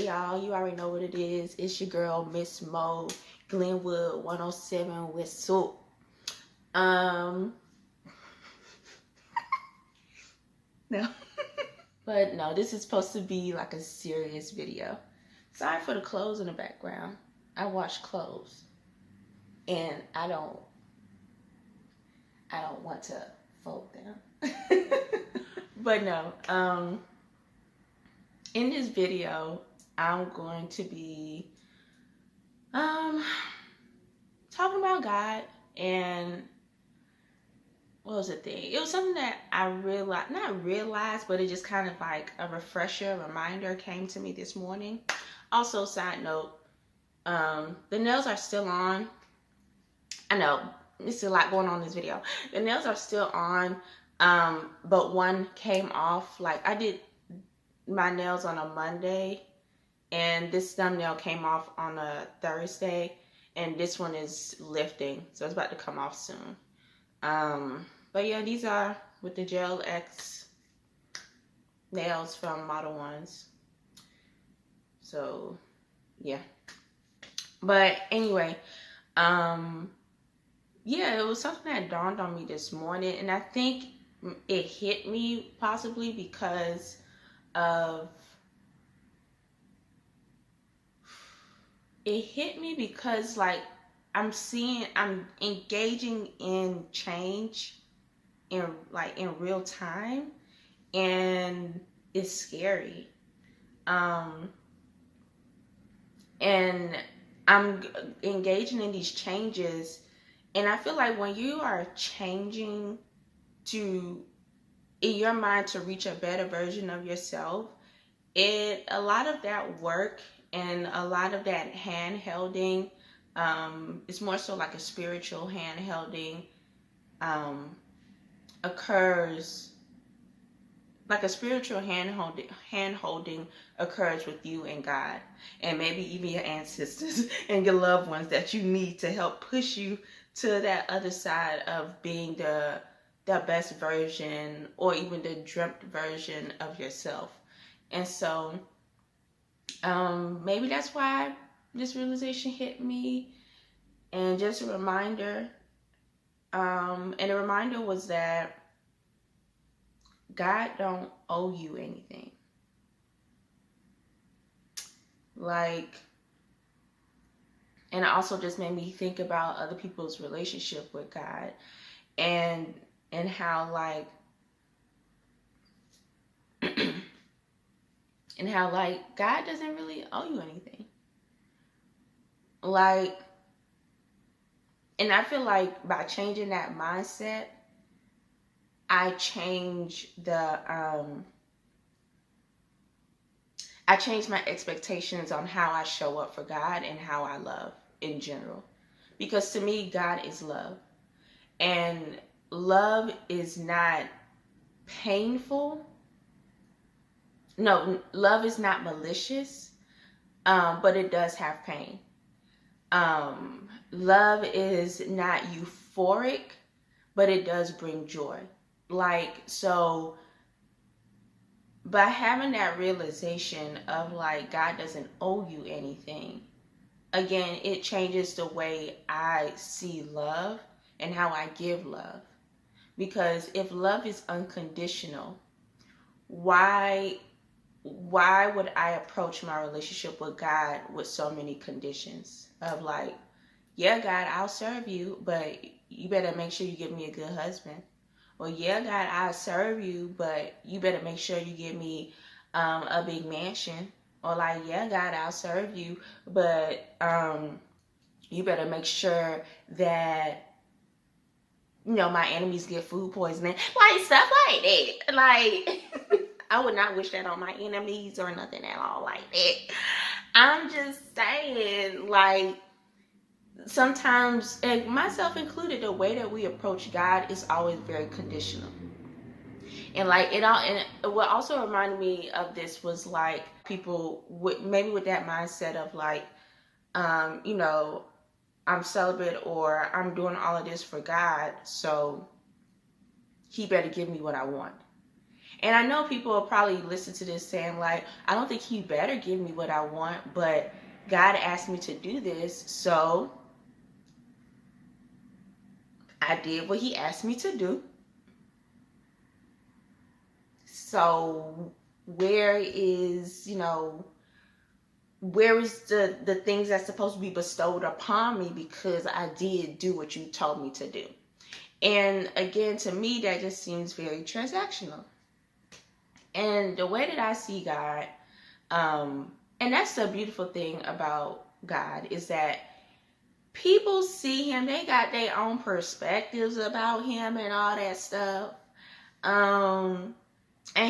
Hey y'all, you already know what it is. It's your girl, Miss Mo, Glenwood 107 with Soup. No. But no, this is supposed to be like a serious video. Sorry for the clothes in the background. I wash clothes. And I don't want to fold them. But no, in this video, I'm going to be talking about God, and what was the thing? It was something that I realized, not realized, but it just kind of like a refresher, reminder came to me this morning. Also, side note, the nails are still on. I know, it's a lot going on in this video. The nails are still on, but one came off. Like, I did my nails on a Monday, and this thumbnail came off on a Thursday, and this one is lifting, so it's about to come off soon. But yeah, these are with the Gel X nails from Model Ones. So yeah, but anyway, yeah, it was something that dawned on me this morning, and I think it hit me possibly because of like I'm engaging in change in real time, and it's scary. And I'm engaging in these changes, and I feel like when you are changing in your mind to reach a better version of yourself, a lot of that work and a lot of that hand-holding, it's more so like a spiritual hand-holding, occurs, like a spiritual hand-holding occurs with you and God, and maybe even your ancestors and your loved ones that you need to help push you to that other side of being the best version, or even the dreamt version of yourself. And so maybe that's why this realization hit me, and just a reminder, and the reminder was that God don't owe you anything. Like, and it also just made me think about other people's relationship with God, and how like and how like God doesn't really owe you anything. Like, and I feel like by changing that mindset, I change my expectations on how I show up for God and how I love in general. Because to me, God is love. And love is not painful. No, love is not malicious, but it does have pain. Love is not euphoric, but it does bring joy. Like, so by having that realization of like God doesn't owe you anything, again, it changes the way I see love and how I give love. Because if love is unconditional, why would I approach my relationship with God with so many conditions of like, yeah, God, I'll serve you, but you better make sure you give me a good husband. Or yeah, God, I'll serve you, but you better make sure you give me a big mansion. Or like, yeah, God, I'll serve you, but you better make sure that, you know, my enemies get food poisoning. Like, stuff like that. Like, I would not wish that on my enemies or nothing at all like that. I'm just saying, like, sometimes, and myself included, the way that we approach God is always very conditional. And like it all, and what also reminded me of this was like people with that mindset of like, you know, I'm celibate or I'm doing all of this for God, so he better give me what I want. And I know people will probably listen to this saying, like, I don't think he better give me what I want, but God asked me to do this, so I did what he asked me to do. So where is, where is the things that's supposed to be bestowed upon me because I did do what you told me to do? And again, to me, that just seems very transactional. And the way that I see God, and that's the beautiful thing about God, is that people see him, they got their own perspectives about him and all that stuff. And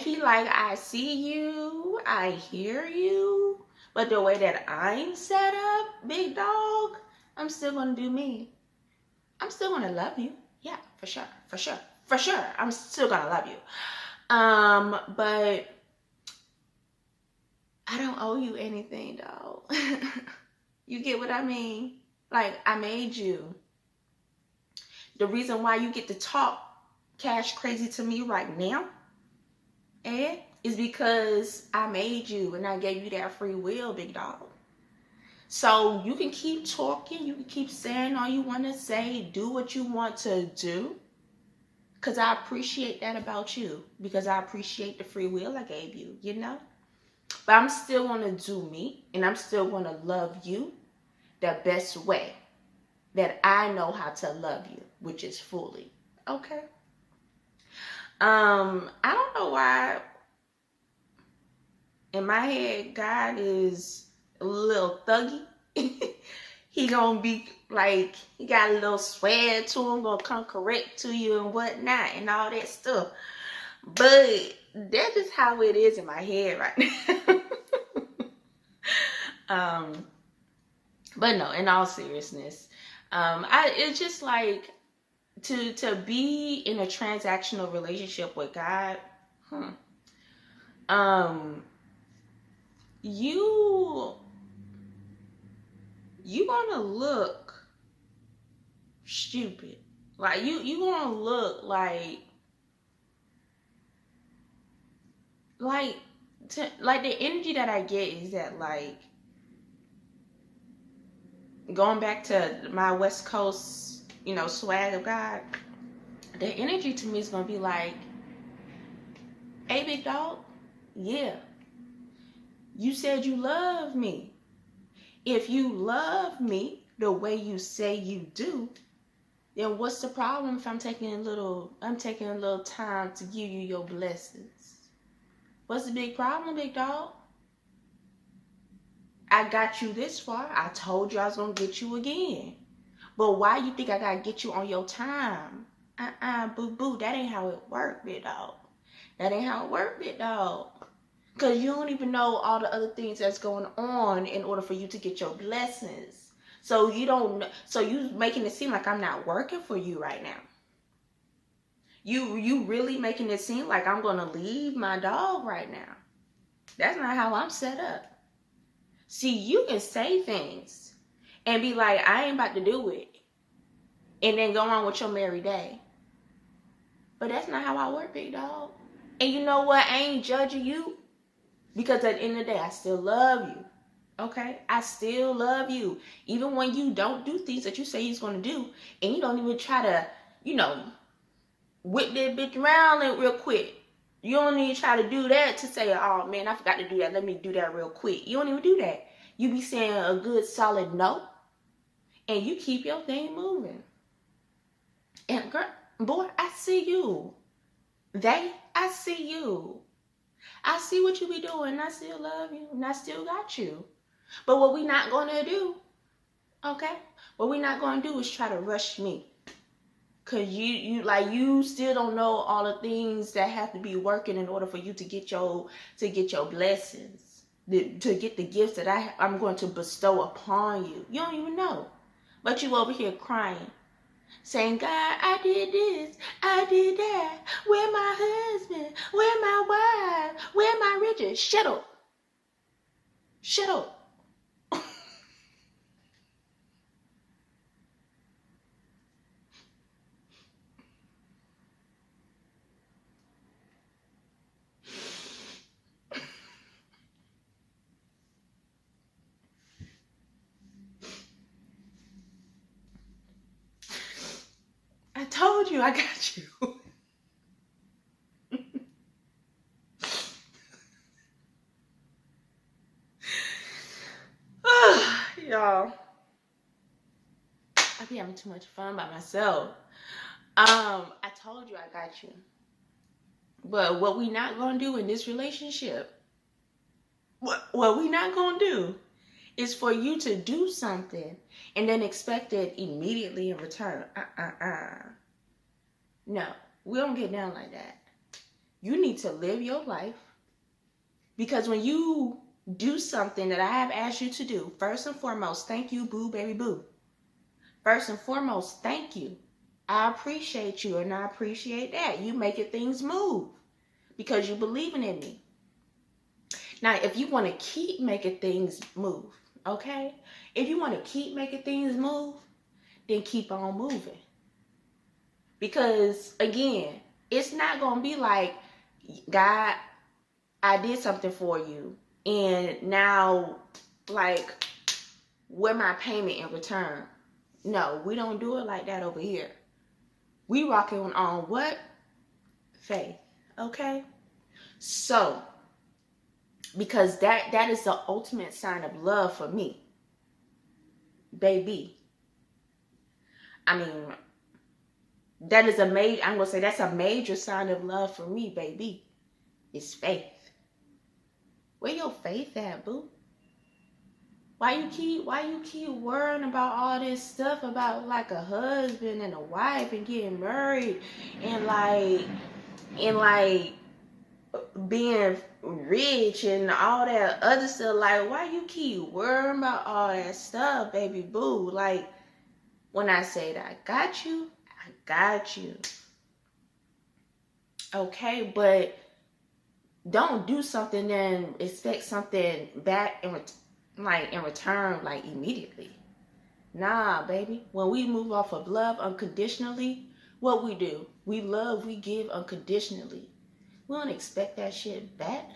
he like, I see you, I hear you, but the way that I'm set up, big dog, I'm still gonna do me. I'm still gonna love you. Yeah, for sure, for sure, for sure. I'm still gonna love you. But I don't owe you anything, dog. You get what I mean? Like, I made you. The reason why you get to talk cash crazy to me right now, is because I made you and I gave you that free will, big dog. So you can keep talking, you can keep saying all you want to say, do what you want to do, because I appreciate that about you, because I appreciate the free will I gave you, But I'm still going to do me, and I'm still going to love you the best way that I know how to love you, which is fully. Okay? I don't know why in my head God is a little thuggy. He gonna be like, he got a little swag to him, gonna come correct to you and whatnot and all that stuff. But that's just how it is in my head right now. But no, in all seriousness, it's just like to be in a transactional relationship with God. You gonna look stupid. Like you gonna look like the energy that I get is that, like, going back to my West Coast, swag of God, the energy to me is gonna be like, hey, big dog, yeah, you said you love me. If you love me the way you say you do, then what's the problem if I'm taking a little time to give you your blessings? What's the big problem, big dog? I got you this far. I told you I was going to get you again. But why you think I got to get you on your time? Boo-boo. That ain't how it work, big dog. That ain't how it work, big dog. Because you don't even know all the other things that's going on in order for you to get your blessings. So you making it seem like I'm not working for you right now. You really making it seem like I'm going to leave my dog right now. That's not how I'm set up. See, you can say things and be like, I ain't about to do it, and then go on with your merry day. But that's not how I work, big dog. And you know what? I ain't judging you, because at the end of the day, I still love you. Okay? I still love you. Even when you don't do things that you say you're going to do, and you don't even try to, whip that bitch around real quick. You don't even try to do that to say, oh man, I forgot to do that. Let me do that real quick. You don't even do that. You be saying a good solid no, and you keep your thing moving. And girl, boy, I see you. I see you. I see what you be doing, and I still love you, and I still got you. But what we not going to do, okay? What we not going to do is try to rush me. Because you still don't know all the things that have to be working in order for you to get your blessings, to get the gifts that I'm going to bestow upon you. You don't even know. But you over here crying, saying, God, I did this, I did that. Where my husband? Where my wife? Where my riches? Shut up. Shut up. told you I got you. Y'all, I be having too much fun by myself. I told you I got you. But what we not gonna do in this relationship, what we not gonna do is for you to do something and then expect it immediately in return. No, we don't get down like that. You need to live your life, because when you do something that I have asked you to do, first and foremost, thank you, boo, baby, boo. First and foremost, thank you. I appreciate you, and I appreciate that. You making things move because you believing in me. Now, if you want to keep making things move, okay? If you want to keep making things move, then keep on moving. Because, again, it's not going to be like, God, I did something for you, and now, like, where my payment in return? No, we don't do it like that over here. We rocking on what? Faith. Okay? So, because that is the ultimate sign of love for me. Baby. I mean, that is I'm going to say that's a major sign of love for me, baby. It's faith. Where your faith at, boo? Why you keep worrying about all this stuff about like a husband and a wife and getting married and like being rich and all that other stuff? Like, why you keep worrying about all that stuff, baby boo? Like, when I say that I got you, I got you. Okay, but don't do something and expect something back in return, like immediately. Nah, baby. When we move off of love unconditionally, what we do? We love, we give unconditionally. We don't expect that shit back.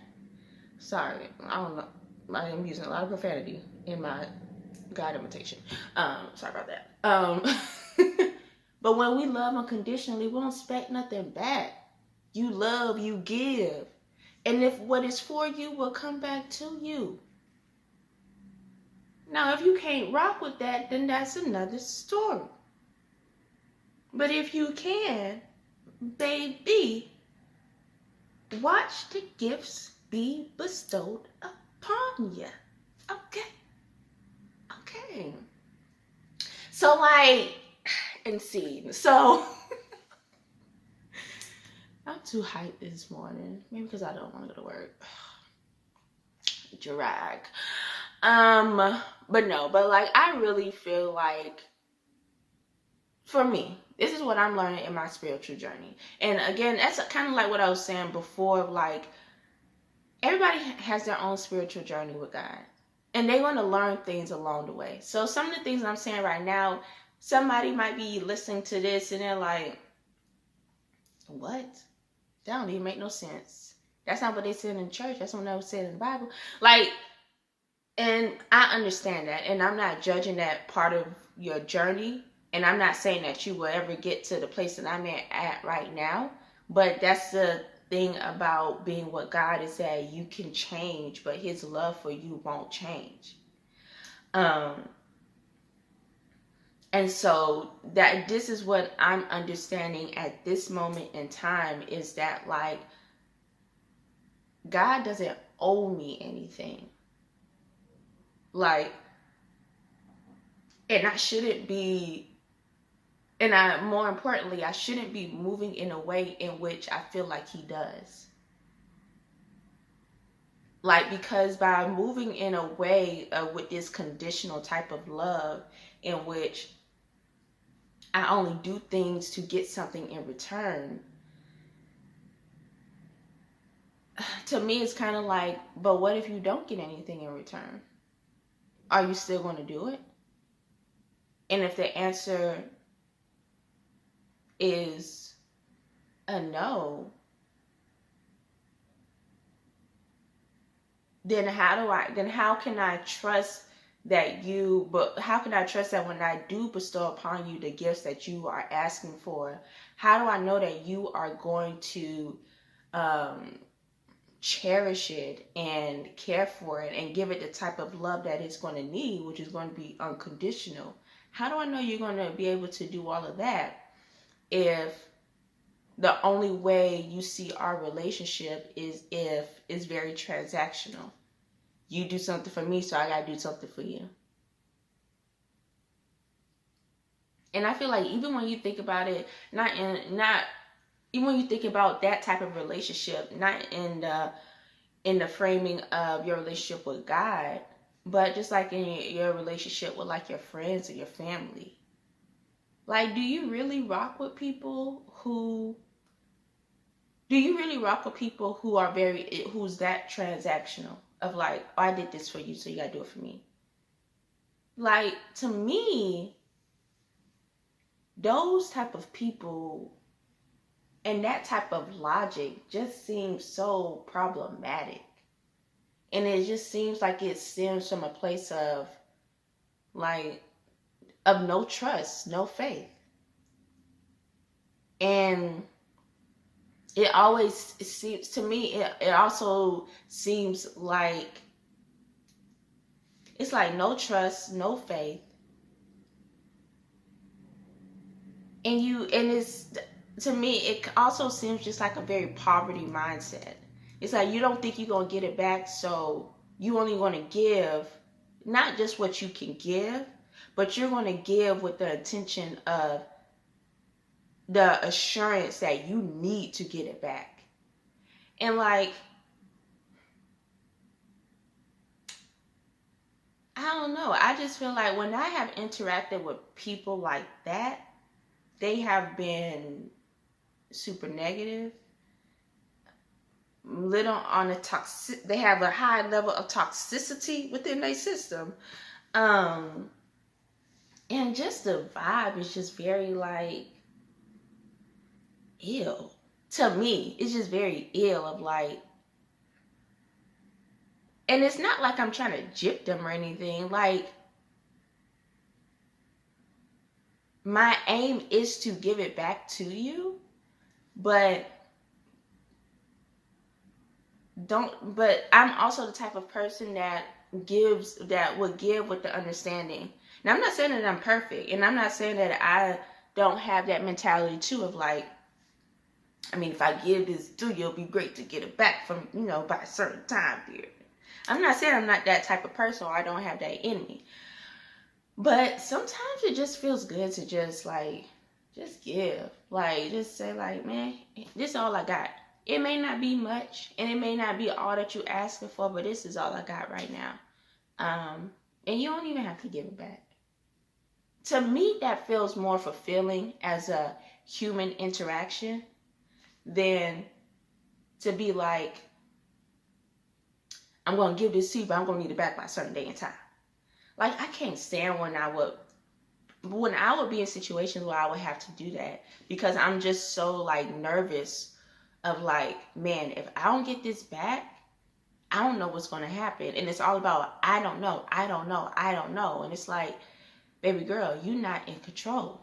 Sorry, I don't know. I am using a lot of profanity in my God imitation. Sorry about that. But when we love unconditionally, we don't expect nothing back. You love, you give. And if what is for you will come back to you. Now, if you can't rock with that, then that's another story. But if you can, baby, watch the gifts be bestowed upon you. Okay. So, like, and see. So, I'm too hyped this morning. Maybe because I don't want to go to work. Drag. But like, I really feel like, for me, this is what I'm learning in my spiritual journey. And again, that's kind of like what I was saying before, like, everybody has their own spiritual journey with God. And they want to learn things along the way. So some of the things I'm saying right now, somebody might be listening to this and they're like, what? That don't even make no sense. That's not what they said in church. That's not what they said in the Bible. Like, and I understand that. And I'm not judging that part of your journey. And I'm not saying that you will ever get to the place that I'm at right now. But that's the thing about being what God is at. You can change, but his love for you won't change. And so that this is what I'm understanding at this moment in time, is that, like, God doesn't owe me anything. Like, and I shouldn't be, more importantly, I shouldn't be moving in a way in which I feel like he does. Like, because by moving in a way with this conditional type of love in which I only do things to get something in return, to me it's kind of like, but what if you don't get anything in return? Are you still going to do it? And if the answer is a no, then how can I trust but how can I trust that when I do bestow upon you the gifts that you are asking for, how do I know that you are going to cherish it and care for it and give it the type of love that it's going to need, which is going to be unconditional? How do I know you're going to be able to do all of that if the only way you see our relationship is if it's very transactional? You do something for me, so I gotta do something for you. And I feel like even when you think about it, not even when you think about that type of relationship, not in the framing of your relationship with God, but just like in your relationship with like your friends or your family. Like, do you really rock with people who are who's that transactional of like, oh, I did this for you, so you gotta do it for me? Like, to me, those type of people and that type of logic just seems so problematic. And it just seems like it stems from a place of like of no trust, no faith. And it seems to me, it also seems like it's like no trust, no faith. And it's, to me, it also seems just like a very poverty mindset. It's like you don't think you're going to get it back, so you only going to give not just what you can give, but you're going to give with the intention of the assurance that you need to get it back. And like, I don't know. I just feel like when I have interacted with people like that, they have been super negative, little on a toxic. They have a high level of toxicity within their system, and just the vibe is just very like ill to me. It's just very ill of like, and it's not like I'm trying to gyp them or anything. Like, my aim is to give it back to you, but I'm also the type of person that would give with the understanding. Now, I'm not saying that I'm perfect, and I'm not saying that I don't have that mentality too of like, I mean, if I give this to you, it'll be great to get it back from, by a certain time period. I'm not saying I'm not that type of person or I don't have that in me. But sometimes it just feels good to just give. Like, just say like, man, this is all I got. It may not be much, and it may not be all that you're asking for, but this is all I got right now. And you don't even have to give it back. To me, that feels more fulfilling as a human interaction than to be like, I'm going to give this to you, but I'm going to need it back by a certain day and time. Like, I can't stand when I would be in situations where I would have to do that, because I'm just so like nervous of like, man, if I don't get this back, I don't know what's going to happen. And it's all about, I don't know. And it's like, baby girl, you're not in control.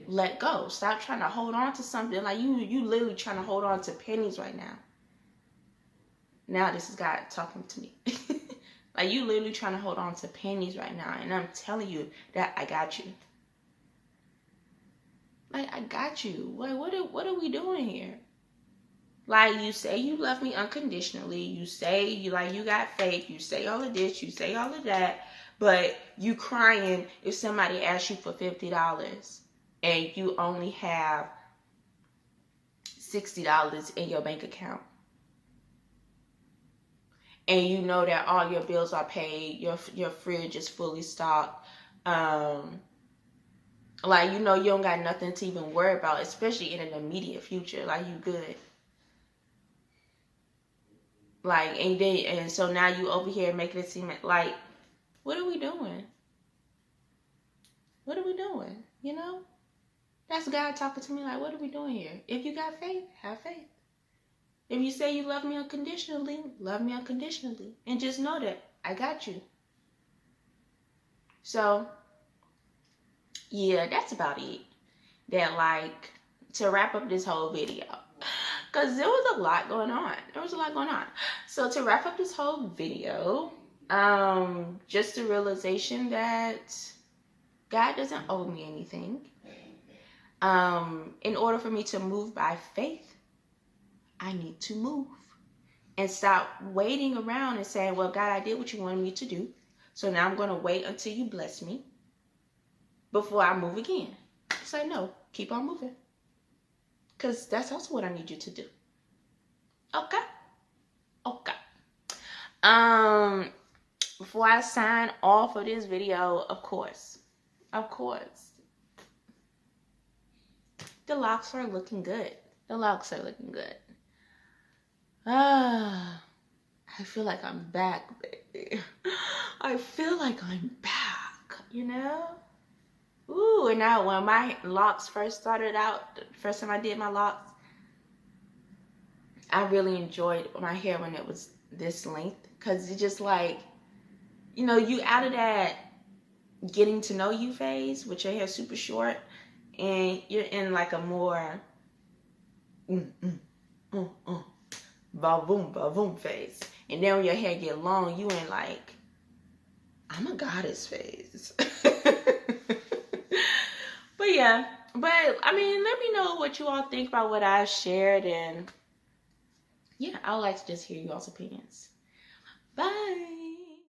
Let go. Stop trying to hold on to something. Like, you literally trying to hold on to pennies right now. Now this is God talking to me. Like, you literally trying to hold on to pennies right now. And I'm telling you that I got you. Like, I got you. Like, what are we doing here? Like, you say you love me unconditionally. You say you got faith. You say all of this. You say all of that. But you crying if somebody asks you for $50 and you only have $60 in your bank account. And you know that all your bills are paid, your fridge is fully stocked. Like, you don't got nothing to even worry about, especially in an immediate future. Like, you good. Like, and so now you over here making it seem like, what are we doing? What are we doing? That's God talking to me like, what are we doing here? If you got faith, have faith. If you say you love me unconditionally, love me unconditionally. And just know that I got you. So yeah, that's about it. That, like, to wrap up this whole video, because there was a lot going on. So to wrap up this whole video, just the realization that God doesn't owe me anything. In order for me to move by faith, I need to move and stop waiting around and saying, well, God, I did what you wanted me to do, so now I'm going to wait until you bless me before I move again. Say, no, keep on moving, because that's also what I need you to do. Okay. Before I sign off of this video, of course, the locks are looking good. I feel like I'm back, baby. I feel like I'm back, you know? Ooh, and now when my locks first started out, the first time I did my locks, I really enjoyed my hair when it was this length, because it's just like, you know, you out of that getting to know you phase with your hair super short, and you're in like a more ba-boom phase. And then when your hair get long, you in like, I'm a goddess phase. But yeah, I mean, let me know what you all think about what I shared, and yeah, I would like to just hear you all's opinions. Bye.